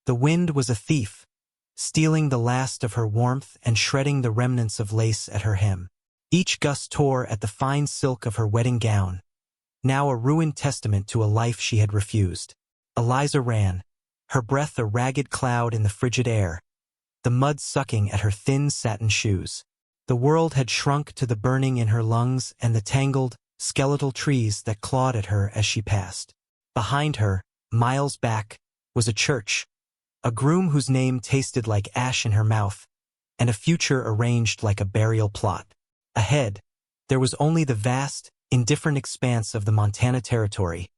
The wind was a thief, stealing the last of her warmth and shredding the remnants of lace at her hem. Each gust tore at the fine silk of her wedding gown, now a ruined testament to a life she had refused. Eliza ran, her breath a ragged cloud in the frigid air, the mud sucking at her thin satin shoes. The world had shrunk to the burning in her lungs and the tangled, skeletal trees that clawed at her as she passed. Behind her, miles back, was a church, a groom whose name tasted like ash in her mouth, and a future arranged like a burial plot. Ahead, there was only the vast, indifferent expanse of the Montana Territory,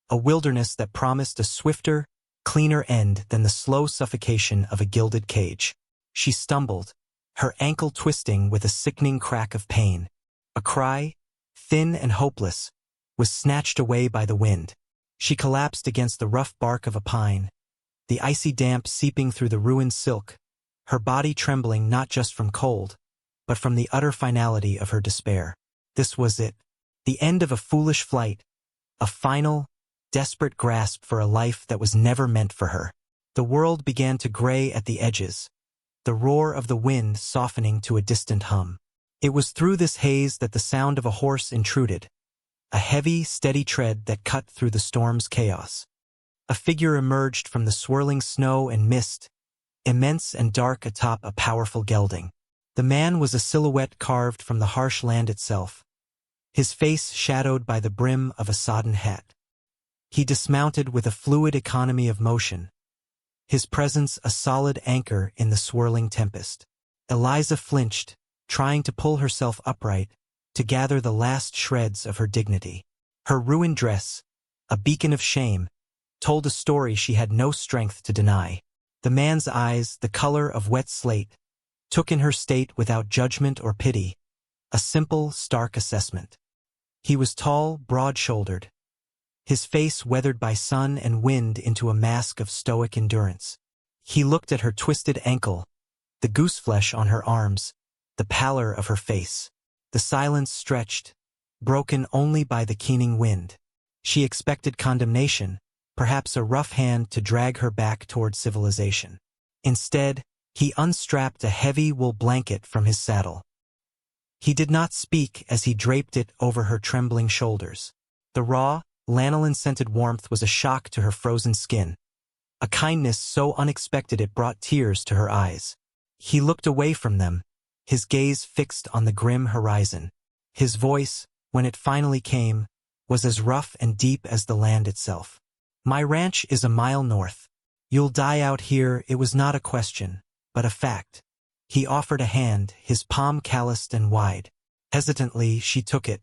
a wilderness that promised a swifter, cleaner end than the slow suffocation of a gilded cage. She stumbled, her ankle twisting with a sickening crack of pain. A cry, thin and hopeless, was snatched away by the wind. She collapsed against the rough bark of a pine, the icy damp seeping through the ruined silk, her body trembling not just from cold, but from the utter finality of her despair. This was it, the end of a foolish flight, a final, desperate grasp for a life that was never meant for her. The world began to gray at the edges, the roar of the wind softening to a distant hum. It was through this haze that the sound of a horse intruded, a heavy, steady tread that cut through the storm's chaos. A figure emerged from the swirling snow and mist, immense and dark atop a powerful gelding. The man was a silhouette carved from the harsh land itself, his face shadowed by the brim of a sodden hat. He dismounted with a fluid economy of motion, his presence a solid anchor in the swirling tempest. Eliza flinched, trying to pull herself upright, to gather the last shreds of her dignity. Her ruined dress, a beacon of shame, told a story she had no strength to deny. The man's eyes, the color of wet slate, took in her state without judgment or pity, a simple, stark assessment. He was tall, broad-shouldered, his face weathered by sun and wind into a mask of stoic endurance. He looked at her twisted ankle, the gooseflesh on her arms, the pallor of her face. The silence stretched, broken only by the keening wind. She expected condemnation, perhaps a rough hand to drag her back toward civilization. Instead, he unstrapped a heavy wool blanket from his saddle. He did not speak as he draped it over her trembling shoulders. The raw, lanolin-scented warmth was a shock to her frozen skin, a kindness so unexpected it brought tears to her eyes. He looked away from them, his gaze fixed on the grim horizon. His voice, when it finally came, was as rough and deep as the land itself. "My ranch is a mile north. You'll die out here." It was not a question, but a fact. He offered a hand, his palm calloused and wide. Hesitantly, she took it.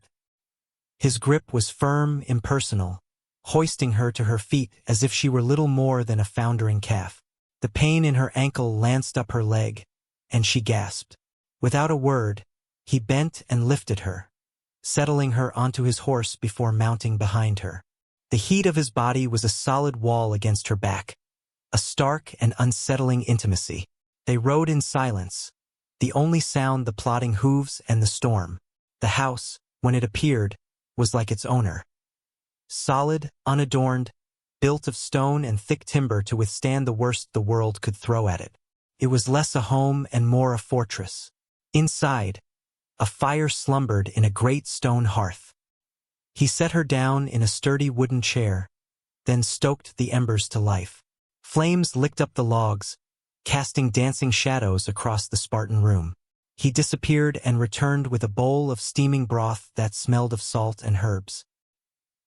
His grip was firm, impersonal, hoisting her to her feet as if she were little more than a foundering calf. The pain in her ankle lanced up her leg, and she gasped. Without a word, he bent and lifted her, settling her onto his horse before mounting behind her. The heat of his body was a solid wall against her back, a stark and unsettling intimacy. They rode in silence, the only sound the plodding hooves and the storm. The house, when it appeared, was like its owner. Solid, unadorned, built of stone and thick timber to withstand the worst the world could throw at it. It was less a home and more a fortress. Inside, a fire slumbered in a great stone hearth. He set her down in a sturdy wooden chair, then stoked the embers to life. Flames licked up the logs, casting dancing shadows across the Spartan room. He disappeared and returned with a bowl of steaming broth that smelled of salt and herbs.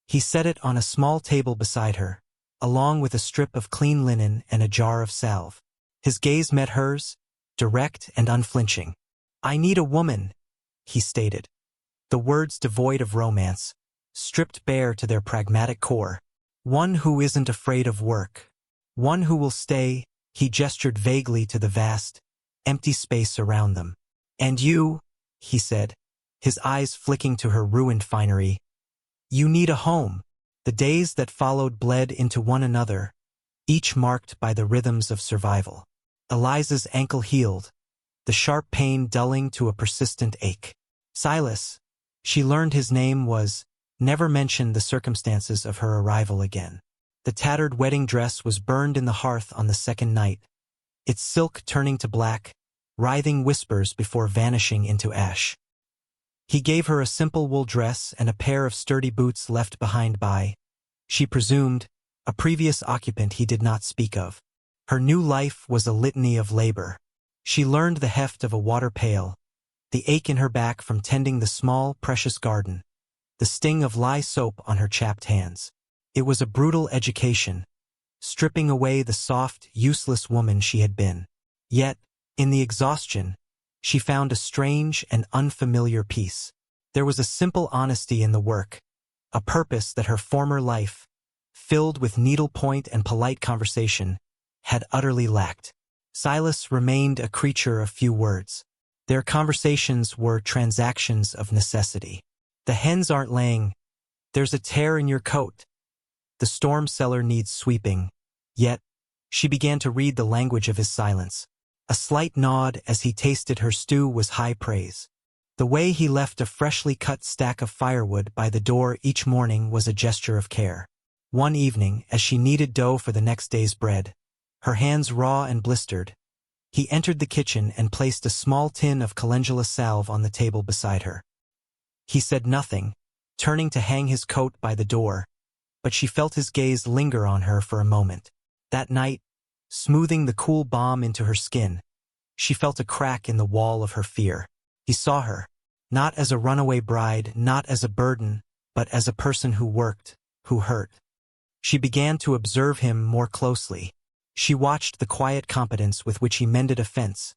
He set it on a small table beside her, along with a strip of clean linen and a jar of salve. His gaze met hers, direct and unflinching. "I need a woman," he stated, the words devoid of romance, stripped bare to their pragmatic core. "One who isn't afraid of work. One who will stay." He gestured vaguely to the vast, empty space around them. "And you," he said, his eyes flicking to her ruined finery. "You need a home." The days that followed bled into one another, each marked by the rhythms of survival. Eliza's ankle healed, the sharp pain dulling to a persistent ache. Silas, she learned his name was, never mentioned the circumstances of her arrival again. The tattered wedding dress was burned in the hearth on the second night, its silk turning to black, writhing whispers before vanishing into ash. He gave her a simple wool dress and a pair of sturdy boots left behind by, she presumed, a previous occupant he did not speak of. Her new life was a litany of labor. She learned the heft of a water pail, the ache in her back from tending the small, precious garden, the sting of lye soap on her chapped hands. It was a brutal education, stripping away the soft, useless woman she had been. Yet, in the exhaustion, she found a strange and unfamiliar peace. There was a simple honesty in the work, a purpose that her former life, filled with needlepoint and polite conversation, had utterly lacked. Silas remained a creature of few words. Their conversations were transactions of necessity. The hens aren't laying. There's a tear in your coat. The storm cellar needs sweeping. Yet, she began to read the language of his silence. A slight nod as he tasted her stew was high praise. The way he left a freshly cut stack of firewood by the door each morning was a gesture of care. One evening, as she kneaded dough for the next day's bread, her hands raw and blistered, he entered the kitchen and placed a small tin of calendula salve on the table beside her. He said nothing, turning to hang his coat by the door, but she felt his gaze linger on her for a moment. That night, smoothing the cool balm into her skin, she felt a crack in the wall of her fear. He saw her, not as a runaway bride, not as a burden, but as a person who worked, who hurt. She began to observe him more closely. She watched the quiet competence with which he mended a fence,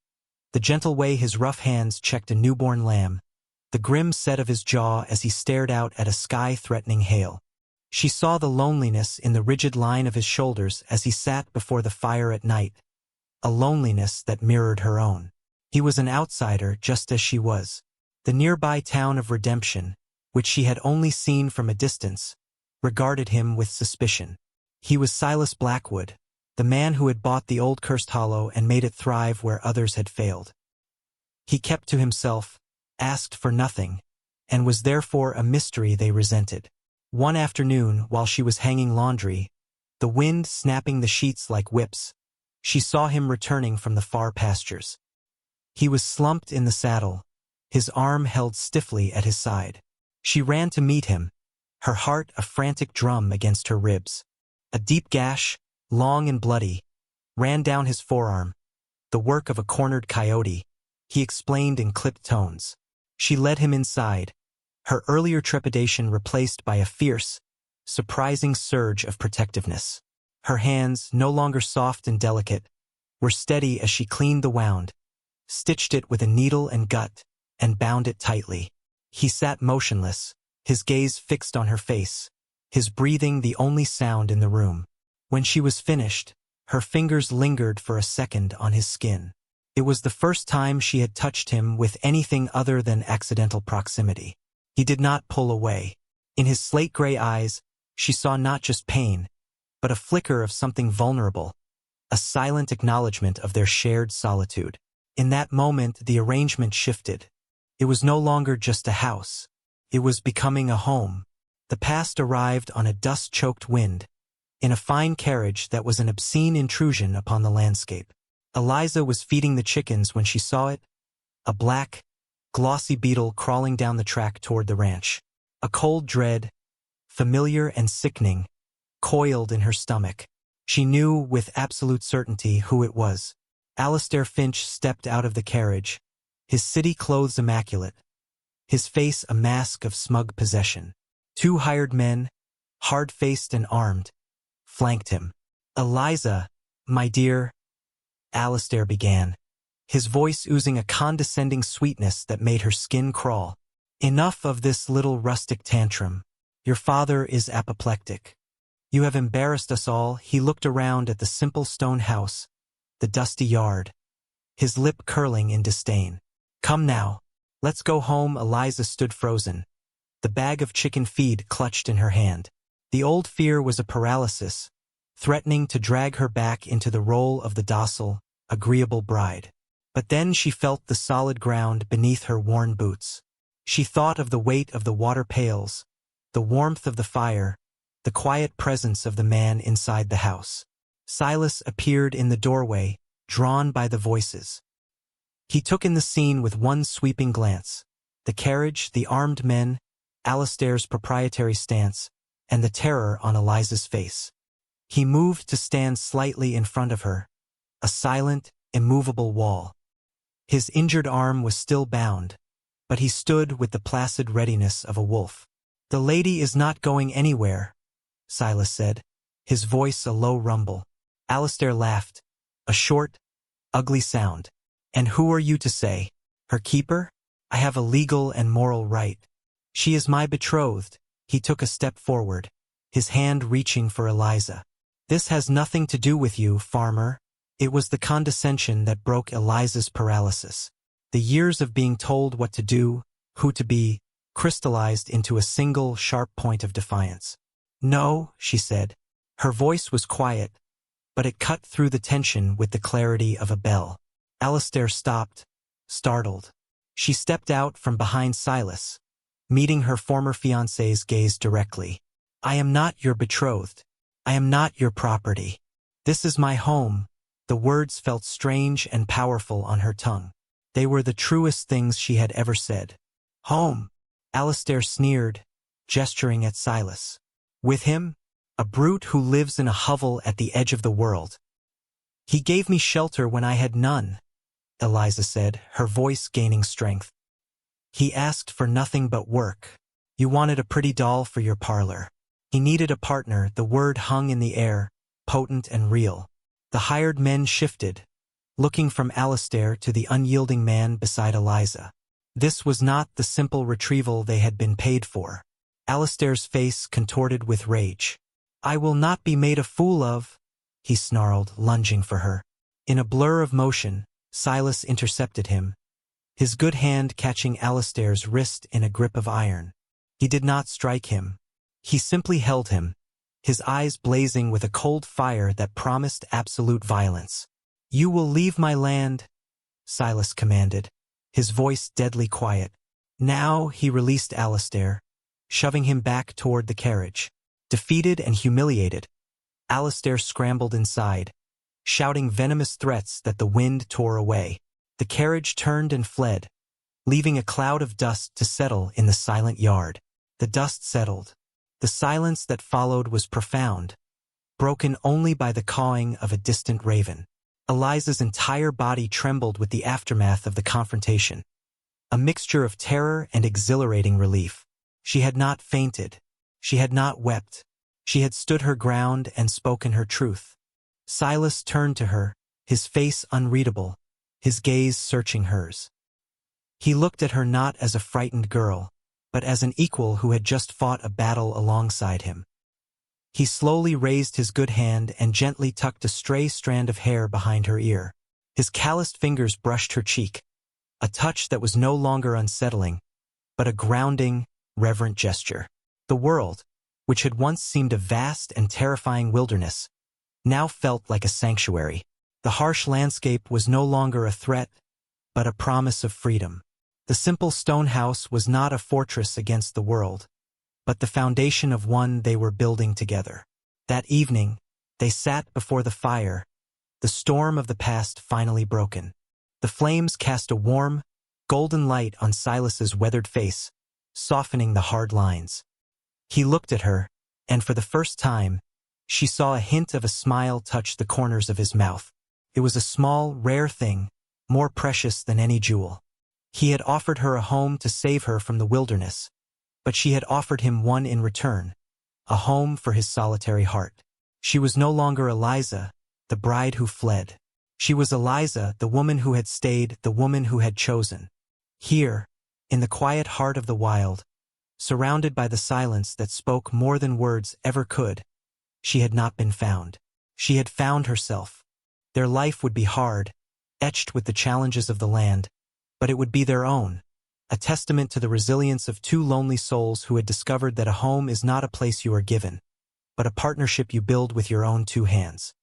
the gentle way his rough hands checked a newborn lamb, the grim set of his jaw as he stared out at a sky-threatening hail. She saw the loneliness in the rigid line of his shoulders as he sat before the fire at night, a loneliness that mirrored her own. He was an outsider just as she was. The nearby town of Redemption, which she had only seen from a distance, regarded him with suspicion. He was Silas Blackwood, the man who had bought the old cursed hollow and made it thrive where others had failed. He kept to himself, asked for nothing, and was therefore a mystery they resented. One afternoon, while she was hanging laundry, the wind snapping the sheets like whips, she saw him returning from the far pastures. He was slumped in the saddle, his arm held stiffly at his side. She ran to meet him, her heart a frantic drum against her ribs. A deep gash, long and bloody, ran down his forearm, the work of a cornered coyote, he explained in clipped tones. She led him inside, her earlier trepidation replaced by a fierce, surprising surge of protectiveness. Her hands, no longer soft and delicate, were steady as she cleaned the wound, stitched it with a needle and gut, and bound it tightly. He sat motionless, his gaze fixed on her face, his breathing the only sound in the room. When she was finished, her fingers lingered for a second on his skin. It was the first time she had touched him with anything other than accidental proximity. He did not pull away. In his slate-gray eyes, she saw not just pain, but a flicker of something vulnerable, a silent acknowledgement of their shared solitude. In that moment, the arrangement shifted. It was no longer just a house. It was becoming a home. The past arrived on a dust-choked wind, in a fine carriage that was an obscene intrusion upon the landscape. Eliza was feeding the chickens when she saw it, a black, glossy beetle crawling down the track toward the ranch. A cold dread, familiar and sickening, coiled in her stomach. She knew with absolute certainty who it was. Alistair Finch stepped out of the carriage, his city clothes immaculate, his face a mask of smug possession. Two hired men, hard-faced and armed, flanked him. "Eliza, my dear," Alistair began, his voice oozing a condescending sweetness that made her skin crawl. "Enough of this little rustic tantrum. Your father is apoplectic. You have embarrassed us all." He looked around at the simple stone house, the dusty yard, his lip curling in disdain. "Come now, let's go home." Eliza stood frozen, the bag of chicken feed clutched in her hand. The old fear was a paralysis, threatening to drag her back into the role of the docile, agreeable bride. But then she felt the solid ground beneath her worn boots. She thought of the weight of the water pails, the warmth of the fire, the quiet presence of the man inside the house. Silas appeared in the doorway, drawn by the voices. He took in the scene with one sweeping glance. The carriage, the armed men, Alistair's proprietary stance, and the terror on Eliza's face. He moved to stand slightly in front of her, a silent, immovable wall. His injured arm was still bound, but he stood with the placid readiness of a wolf. "The lady is not going anywhere," Silas said, his voice a low rumble. Alistair laughed, a short, ugly sound. "And who are you to say? Her keeper? I have a legal and moral right. She is my betrothed." He took a step forward, his hand reaching for Eliza. "This has nothing to do with you, farmer." It was the condescension that broke Eliza's paralysis. The years of being told what to do, who to be, crystallized into a single, sharp point of defiance. "No," she said. Her voice was quiet, but it cut through the tension with the clarity of a bell. Alistair stopped, startled. She stepped out from behind Silas, meeting her former fiancé's gaze directly. "I am not your betrothed. I am not your property. This is my home." The words felt strange and powerful on her tongue. They were the truest things she had ever said. "Home," Alistair sneered, gesturing at Silas. "With him? A brute who lives in a hovel at the edge of the world." "He gave me shelter when I had none," Eliza said, her voice gaining strength. "He asked for nothing but work. You wanted a pretty doll for your parlor. He needed a partner." The word hung in the air, potent and real. The hired men shifted, looking from Alistair to the unyielding man beside Eliza. This was not the simple retrieval they had been paid for. Alistair's face contorted with rage. "I will not be made a fool of," he snarled, lunging for her. In a blur of motion, Silas intercepted him, his good hand catching Alistair's wrist in a grip of iron. He did not strike him. He simply held him, his eyes blazing with a cold fire that promised absolute violence. "You will leave my land," Silas commanded, his voice deadly quiet. Now he released Alistair, shoving him back toward the carriage. Defeated and humiliated, Alistair scrambled inside, shouting venomous threats that the wind tore away. The carriage turned and fled, leaving a cloud of dust to settle in the silent yard. The dust settled. The silence that followed was profound, broken only by the cawing of a distant raven. Eliza's entire body trembled with the aftermath of the confrontation, a mixture of terror and exhilarating relief. She had not fainted. She had not wept. She had stood her ground and spoken her truth. Silas turned to her, his face unreadable, his gaze searching hers. He looked at her not as a frightened girl, but as an equal who had just fought a battle alongside him. He slowly raised his good hand and gently tucked a stray strand of hair behind her ear. His calloused fingers brushed her cheek, a touch that was no longer unsettling, but a grounding, reverent gesture. The world, which had once seemed a vast and terrifying wilderness, now felt like a sanctuary. The harsh landscape was no longer a threat, but a promise of freedom. The simple stone house was not a fortress against the world, but the foundation of one they were building together. That evening, they sat before the fire, the storm of the past finally broken. The flames cast a warm, golden light on Silas's weathered face, softening the hard lines. He looked at her, and for the first time, she saw a hint of a smile touch the corners of his mouth. It was a small, rare thing, more precious than any jewel. He had offered her a home to save her from the wilderness, but she had offered him one in return, a home for his solitary heart. She was no longer Eliza, the bride who fled. She was Eliza, the woman who had stayed, the woman who had chosen. Here, in the quiet heart of the wild, surrounded by the silence that spoke more than words ever could, she had not been found. She had found herself. Their life would be hard, etched with the challenges of the land, but it would be their own, a testament to the resilience of two lonely souls who had discovered that a home is not a place you are given, but a partnership you build with your own two hands.